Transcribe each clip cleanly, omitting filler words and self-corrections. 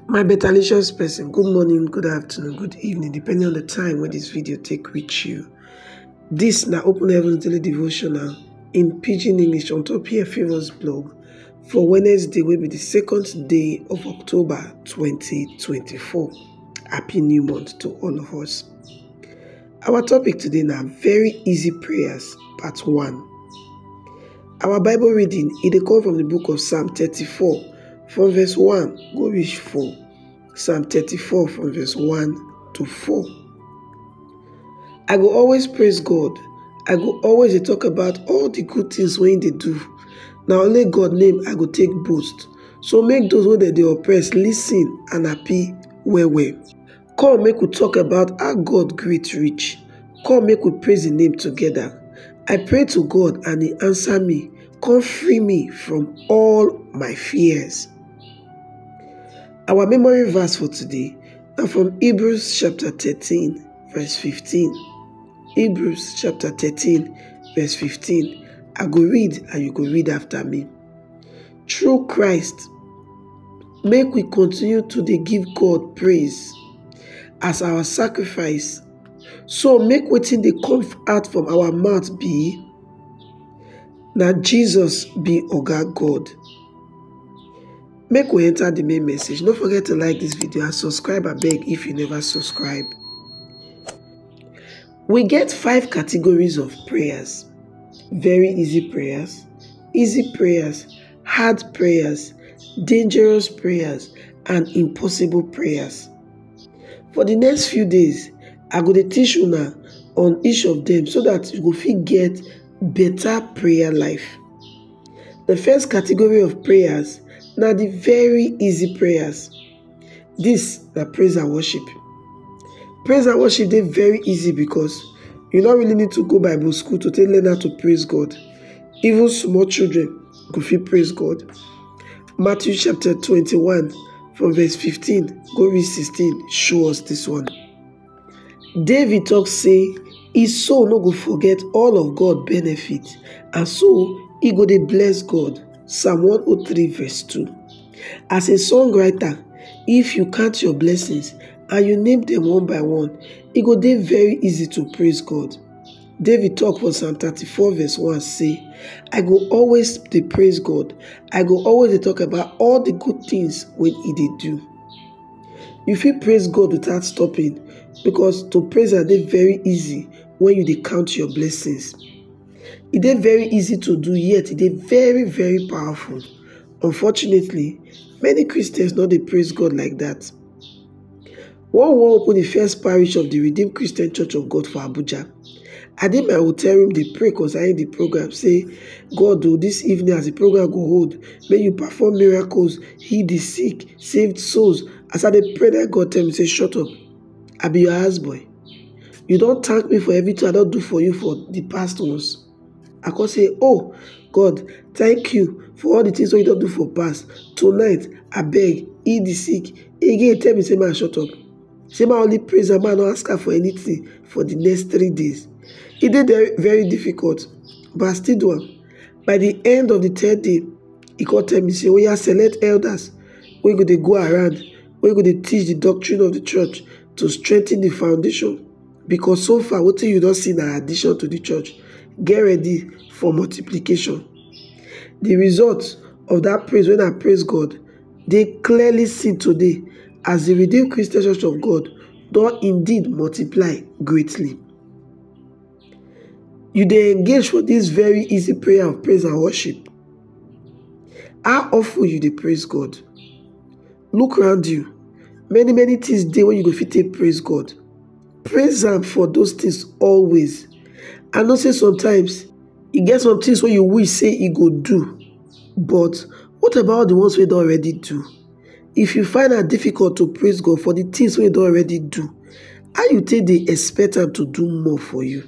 My betalicious person, good morning, good afternoon, good evening, depending on the time when this video take reach you. This na Open Heavens Daily Devotional in Pidgin English on top here Favors blog for Wednesday will be the 2nd day of October 2024. Happy new month to all of us. Our topic today now very easy prayers, part 1. Our Bible reading, it come from the book of Psalm 34, from verse 1 go reach 4. Psalm 34 from verse 1 to 4. I go always praise God. I go always talk about all the good things when they do. Now only God name I go take boast. So make those who they oppress listen and happy well. Come make we talk about our God great rich. Come make we praise the name together. I pray to God and he answer me. Come free me from all my fears. Our memory verse for today are from Hebrews chapter 13 verse 15. Hebrews chapter 13 verse 15. I go read and you go read after me. Through Christ, make we continue to give God praise as our sacrifice. So make wetin dey come out from our mouth be na Jesus be Oga God. Make we enter the main message. Don't forget to like this video and subscribe abeg if you never subscribe. We get 5 categories of prayers. Very easy prayers, hard prayers, dangerous prayers, and impossible prayers. For the next few days, I go to teach you now on each of them so that you go fit get better prayer life. The first category of prayers now the very easy prayers. This na praise and worship. Praise and worship they very easy because you don't really need to go Bible school to learn how to praise God. Even small children go fit praise God. Matthew chapter 21 from verse 15 go read 16 show us this one. David talks say his soul no go forget all of God benefit and so he go dey bless God. Psalm 103 verse 2. As a songwriter, if you count your blessings and you name them one by one, it go dey very easy to praise God. David talk for Psalm 34 verse 1 say, I go always dey praise God. I go always dey talk about all the good things when he dey do. You fit praise God without stopping because to praise am dey very easy when you dey count your blessings. It dey very easy to do, yet it dey very, very powerful. Unfortunately, many Christians no dey praise God like that. One wan open the first parish of the Redeemed Christian Church of God for Abuja. I dey my hotel room dey pray concerning the program, say, God this evening as the program go hold, may you perform miracles, heal the sick, save souls. As I dey pray, that God tell me, say, shut up, I be your houseboy. You don't thank me for everything I don't do for you for the past ones. I can say, oh, God, thank you for all the things you don't do for past. Tonight, I beg, heal the sick. Again, tell me, say, man, shut up. Say, man, only praise and man, don't ask her for anything for the next 3 days. It did very difficult, but I still do it. By the end of the 3rd day, he could tell me, say, we are select elders. We're going to go around. We're going to teach the doctrine of the church to strengthen the foundation. Because so far, what you don't see in addition to the church, get ready for multiplication. The results of that praise, when I praise God, they clearly see today as the Redeemed Christian Church of God does indeed multiply greatly. You dey engage for this very easy prayer of praise and worship. How often you dey praise God? Look around you. Many things dey when you go fit take praise God. Praise am for those things always. I know say sometimes e get some things wey you wish say e go do, but what about the ones wey don already do? If you find it difficult to praise God for the things wey don already do, how you take dey expect am to do more for you?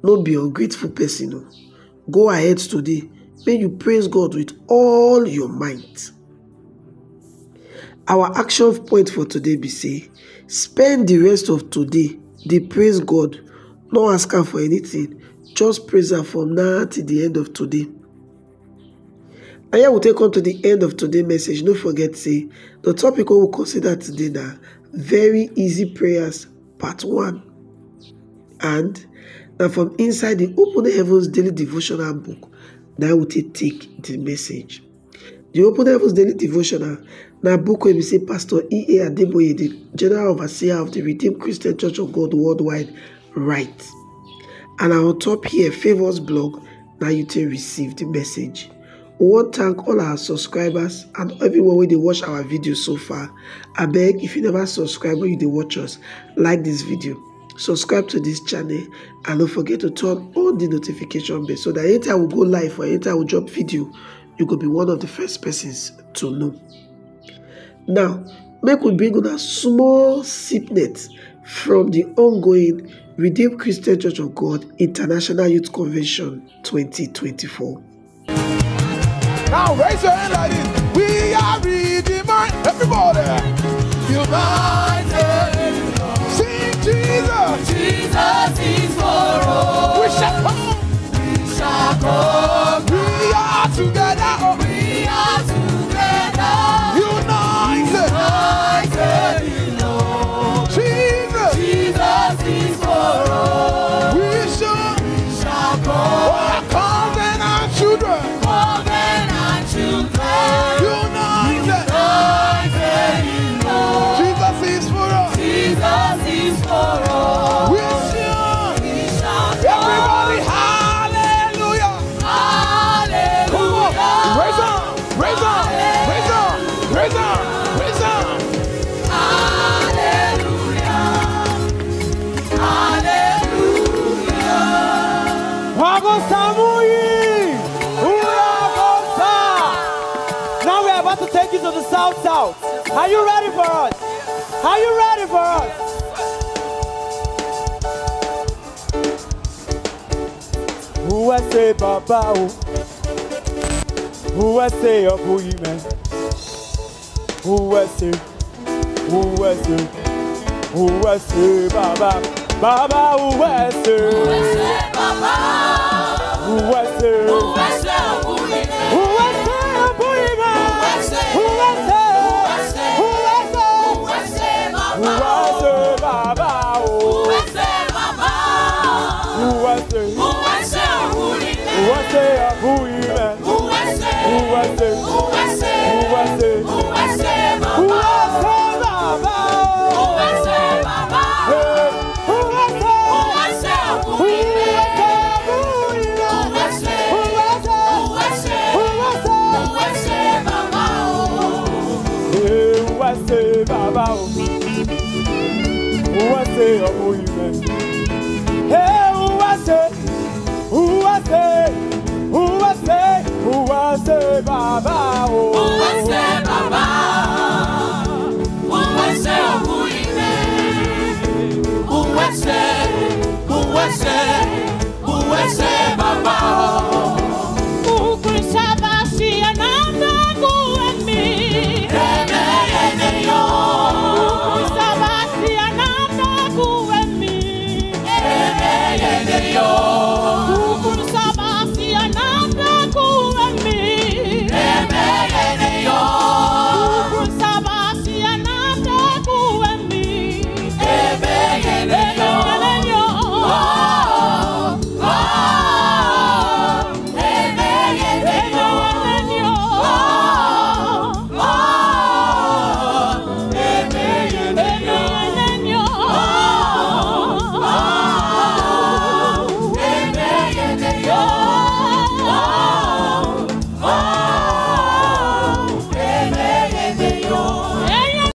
No be ungrateful person o. Go ahead today, may you praise God with all your might. Our action point for today be say, spend the rest of today dey praise God. No ask am for anything, just praise am from now till the end of today. And here we'll take on to the end of today's message. Don't forget, say, the topic we will consider today now, very easy prayers, part 1. And now from inside the Open Heavens Daily Devotional book, now we take the message. The Open Heavens Daily Devotional, now book where we say Pastor E.A. Adeboye, the General Overseer of the Redeemed Christian Church of God Worldwide, writes. And on top here, Favors blog, now you can receive the message. We want to thank all our subscribers and everyone where they watch our video so far. I beg, if you never subscribe or you they watch us, like this video, subscribe to this channel, and don't forget to turn on the notification bell so that anytime we go live or anytime we drop video, you could be one of the first persons to know. Now, make we bring on a small snippet from the ongoing Redeemed Christian Church of God International Youth Convention 2024. Now raise your hand like this. We are redeemed. Everybody. United. Sing Jesus. Jesus is for all. We shall come. We shall come. We are together. We are together. United. United in love. Jesus. Jesus is for all. We shall come. Oh, covenant children. Covenant children. United. United in love. Jesus is for us. Jesus is for all. We shall come. Everybody, hallelujah. Hallelujah. Come on. Raise up. Raise up. Raise up. Raise up. Raise up. Hallelujah. Hallelujah. Now we are about to take you to the south. Are you ready for us? Are you ready for us? Who I say Baba? Who I say Abu man? Who I say? Who I say? Who I say Baba? Baba, who I say? Who I say Baba? Who I say? Who I say Abu man? Who I say Abu man? Who I say? Who I say? Who I say? Who I say Baba? Who I say Baba? Who I say Baba? Who I say? Who I say Abu man? Who I say Abu man? Who I say? Who I say? Who I say? Who I say? Who I say Who Baba? I say Baba? Who I say Baba? Who I say? Who I say Abu Who man? I say? Who I say? Who I say? Who I say? Who I say Baba? Who I say Baba? Who I say Abu man? Hey, who I say? Who I say? Who I say? Who I say Baba? Who I say Baba?